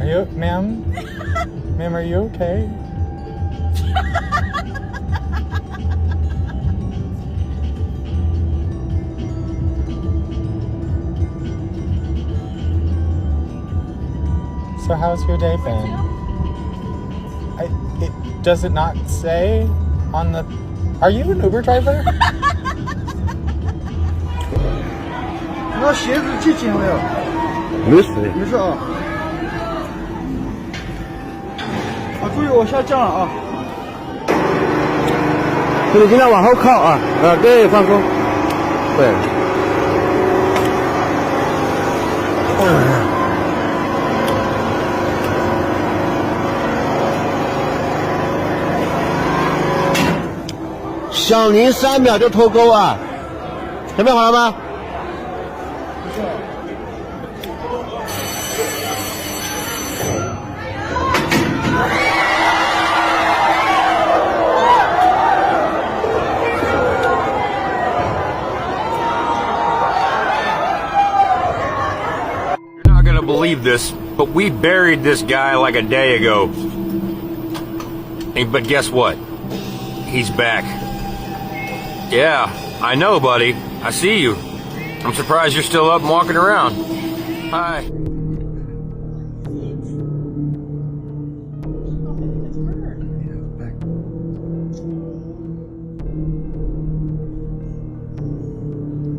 Are you, ma'am? Ma'am, are you okay? So how's your day been? Does it not say on the... Are you an Uber driver? 那鞋子系紧了没有？没事。没事啊。注意我下降了啊。你尽量往后靠啊，对，放松，对。小林3秒就脱钩啊，准备好了吗？ Believe this, but we buried this guy like a day ago. But guess what? He's back. Yeah, I know, buddy. I see you. I'm surprised you're still up and walking around. Hi.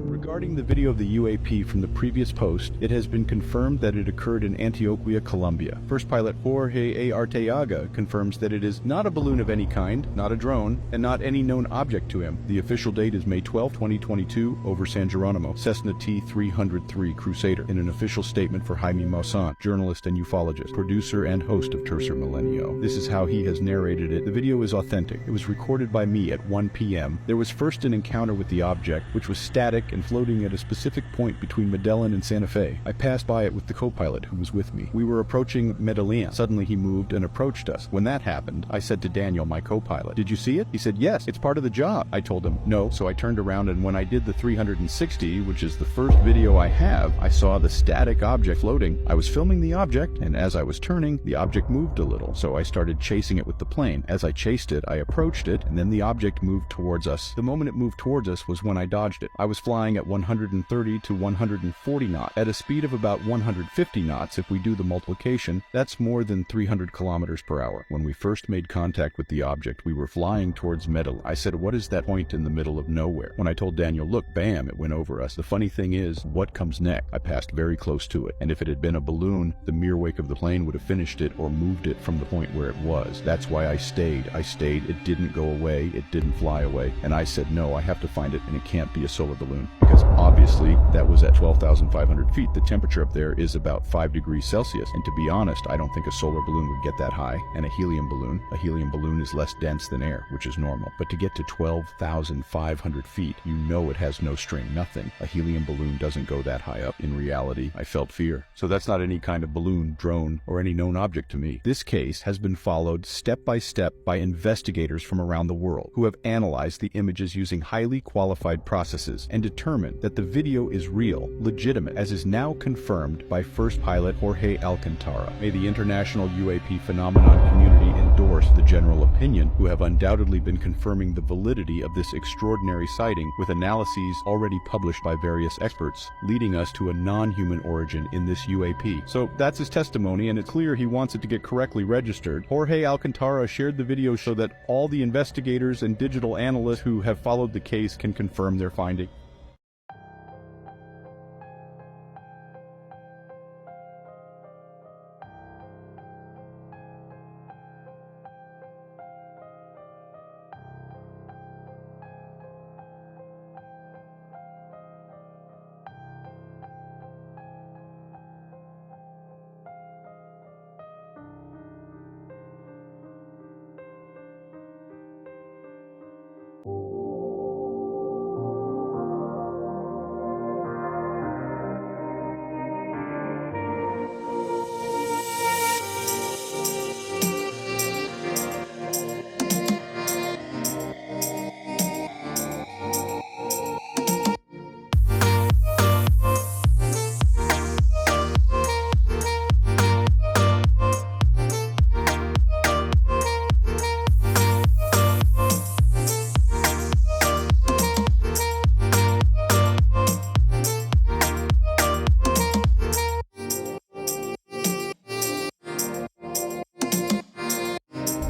Regarding the video of the UAP from the previous post, it has been confirmed that it occurred in Antioquia, Colombia. First pilot Jorge A. Arteaga confirms that it is not a balloon of any kind, not a drone, and not any known object to him. The official date is May 12, 2022, over San Geronimo, Cessna T-303 Crusader, in an official statement for Jaime Maussan, journalist and ufologist, producer and host of Tercer Milenio. This is how he has narrated it. The video is authentic. It was recorded by me at 1 p.m. There was first an encounter with the object, which was static and floating at a specific point between Medellin and Santa Fe. I passed by it with the co-pilot who was with me. We were approaching Medellin. Suddenly he moved and approached us. When that happened, I said to Daniel, my co-pilot, "Did you see it?" He said, "Yes, it's part of the job." I told him, "No." So I turned around, and when I did the 360, which is the first video I have, I saw the static object floating. I was filming the object, and as I was turning, the object moved a little. So I started chasing it with the plane. As I chased it, I approached it, and then the object moved towards us. The moment it moved towards us was when I dodged it. I was flying at 130 to 140 knots. At a speed of about 150 knots, if we do the multiplication, that's more than 300 kilometers per hour. When we first made contact with the object, we were flying towards Medellin. I said, "What is that point in the middle of nowhere?" When I told Daniel, "Look, bam, it went over us." The funny thing is, what comes next? I passed very close to it, and if it had been a balloon, the mere wake of the plane would have finished it or moved it from the point where it was. That's why I stayed. It didn't go away, it didn't fly away, and I said, no, I have to find it, and it can't be a solar balloon, because obviously that was at 12,500 feet. The temperature up there is about 5 degrees Celsius, and to be honest, I don't think a solar balloon would get that high, and a helium balloon is less dense than air, which is normal. But to get to 12,500 feet, you know it has no string, nothing. A helium balloon doesn't go that high up. In reality, I felt fear. So that's not any kind of balloon, drone, or any known object to me. This case has been followed step by step by investigators from around the world who have analyzed the images using highly qualified processes and determined that the video is real, legitimate, as is now confirmed by first pilot Jorge Alcantara. May the international UAP phenomenon community endorse the general opinion, who have undoubtedly been confirming the validity of this extraordinary sighting with analyses already published by various experts, leading us to a non-human origin in this UAP. So that's his testimony, and it's clear he wants it to get correctly registered. Jorge Alcantara shared the video so that all the investigators and digital analysts who have followed the case can confirm their finding.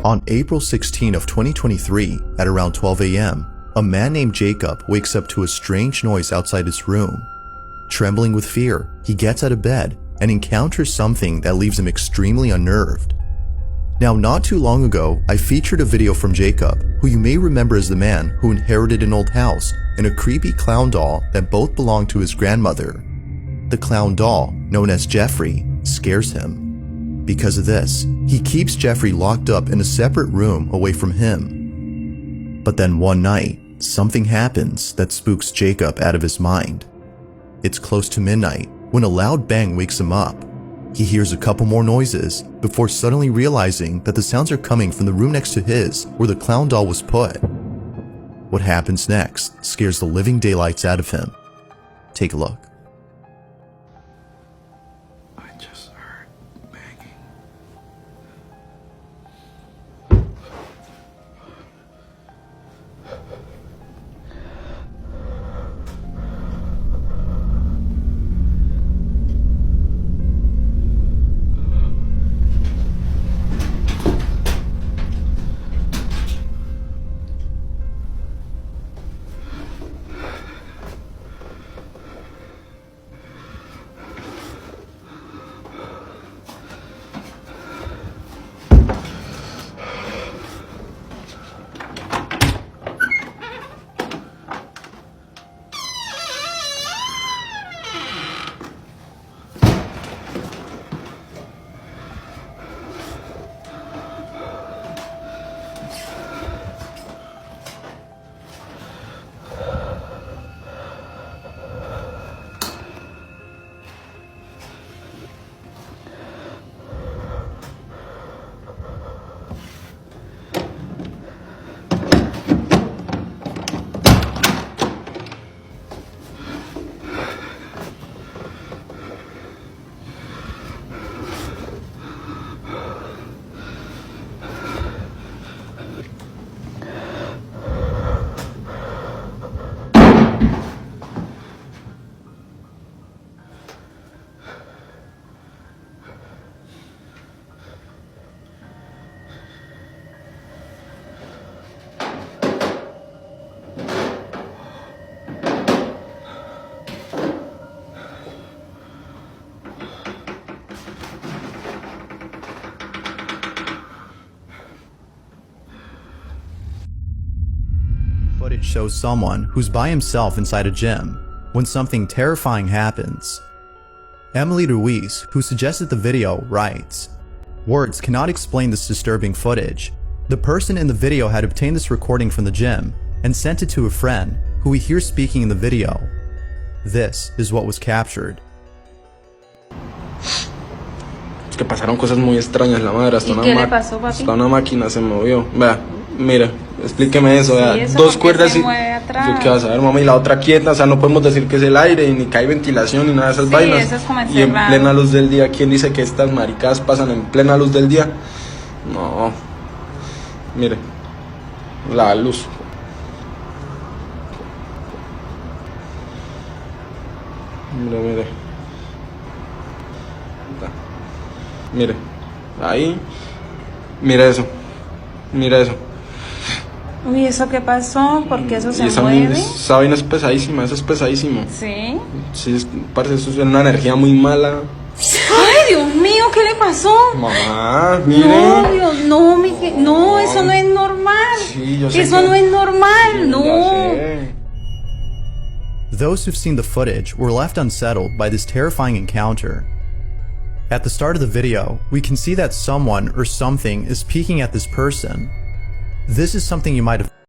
On April 16 of 2023, at around 12 a.m., a man named Jacob wakes up to a strange noise outside his room. Trembling with fear, he gets out of bed and encounters something that leaves him extremely unnerved. Now, not too long ago, I featured a video from Jacob, who you may remember as the man who inherited an old house and a creepy clown doll that both belonged to his grandmother. The clown doll, known as Jeffrey, scares him. Because of this, he keeps Jeffrey locked up in a separate room away from him. But then one night, something happens that spooks Jacob out of his mind. It's close to midnight when a loud bang wakes him up. He hears a couple more noises before suddenly realizing that the sounds are coming from the room next to his where the clown doll was put. What happens next scares the living daylights out of him. Take a look. I just heard banging. Footage shows someone who's by himself inside a gym when something terrifying happens. Emily Ruiz, who suggested the video, writes, "Words cannot explain this disturbing footage. The person in the video had obtained this recording from the gym and sent it to a friend who we hear speaking in the video. This is what was captured." Es que pasaron cosas muy extrañas, la madre, hasta una máquina se movió. Vea, mira, explíqueme eso, vea, eso dos cuerdas y yo qué vas a ver, mamá, y la otra quieta, o sea, no podemos decir que es el aire, ni que hay ventilación, ni nada de esas vainas. Eso es como y en plena luz del día, ¿quién dice que estas maricadas pasan en plena luz del día? No, mire, la luz. Mire. Mire, ahí, mira eso. Uy, ¿eso qué pasó? ¿Por qué eso se esa mueve? Esa vaina es pesadísima, eso es pesadísimo. ¿Sí? Sí, parece eso es una energía muy mala. ¡Ay, Dios mío! ¿Qué le pasó? Mamá, mire. No, Dios, no, eso no es normal. Sí, yo sé eso no es normal, sí, no. Those who've seen the footage were left unsettled by this terrifying encounter. At the start of the video, we can see that someone or something is peeking at this person. This is something you might have